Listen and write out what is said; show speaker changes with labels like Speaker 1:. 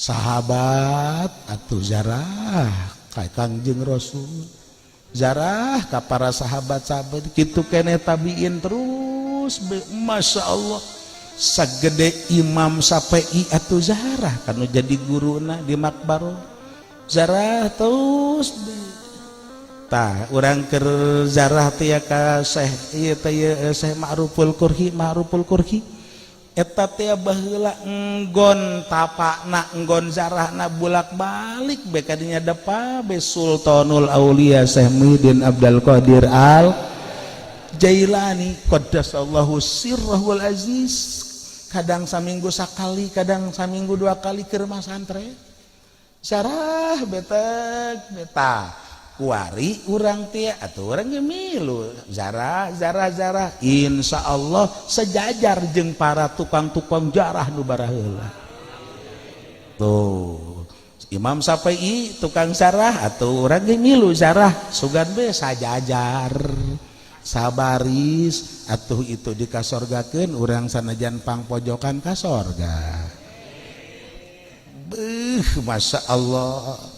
Speaker 1: sahabat atuh zarah ka Kangjeng Rasul, zarah ka para sahabat-sahabat kitu keneh tabiin terus masya Allah sagede Imam Syafi'i atuh zarah kanu jadi guruna di makbaro zarah terus tah urang keur zarah teh ka Syekh ieu teh Syekh Ma'ruful Qurhi eta teh baheula enggon tapakna enggon zarahna bolak-balik be ka dinya depa be Sultanul Aulia Syekh Muhyiddin Abdul Qadir Al Jailani qaddasallahu sirrahul aziz kadang saminggu sakali kadang saminggu 2 kali keur masantren zarah beta kuari urang teh atuh urang ge milu zarah insyaallah sejajar jeung para tukang-tukang jarah nu baraheula tuh Imam Syafi'i tukang zarah atuh urang ge milu zarah sugan be sajajar sabaris atuh itu dikasorgakeun urang sanajan pangpojokan ka sorga beuh masya Allah